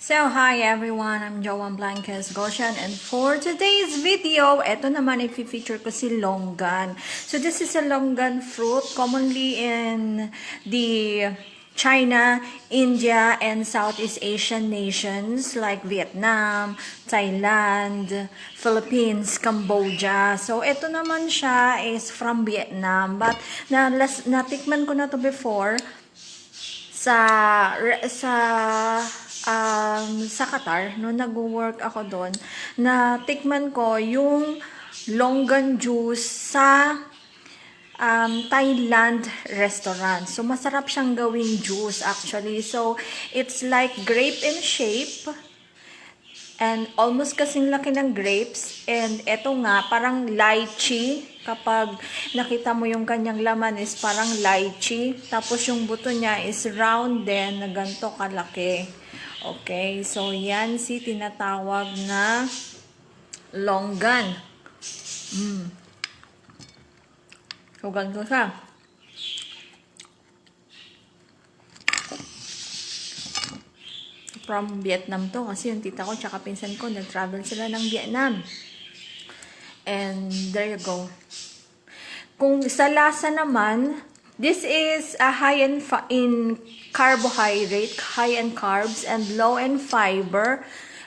So, hi everyone, I'm Joan Blanques Goshen, and for today's video, eto naman i-feature ko si longan. So, this is a longan fruit, commonly in the China, India, and Southeast Asian nations like Vietnam, Thailand, Philippines, Cambodia. So, ito naman siya is from Vietnam, but natikman ko na to before sa Qatar, no, nag-work ako doon, na tikman ko yung longan juice sa Thailand restaurant. So, masarap siyang gawing juice actually. So, it's like grape in shape and almost kasing laki ng grapes. And eto nga, parang lychee. Kapag nakita mo yung kanyang laman is parang lychee. Tapos yung buto niya is round din na ganito kalaki. Okay, so yan si tinatawag na longan. So ganito siya. From Vietnam to kasi yung tita ko tsaka pinsan ko nag-travel sila ng Vietnam. And there you go. Kung sa lasa naman, this is a high in carbohydrate, high in carbs, and low in fiber.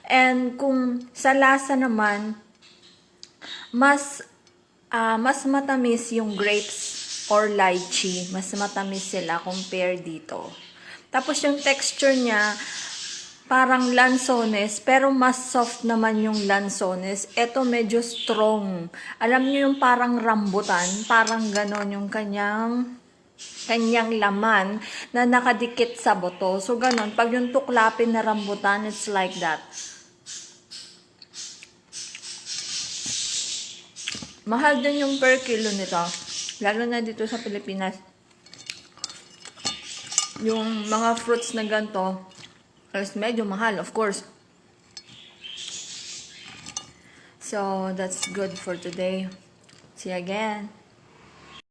And kung sa lasa naman, mas matamis yung grapes or lychee. Mas matamis sila compare dito. Tapos yung texture niya, parang lansones, pero mas soft naman yung lansones. Ito medyo strong. Alam niyo yung parang rambutan, parang ganon yung kanyang laman na nakadikit sa buto. So ganon, pag yung tuklapin na rambutan, it's like that. Mahal din yung per kilo nito, lalo na dito sa Pilipinas. Yung mga fruits na ganito, is medyo mahal, of course. So, that's good for today. See you again.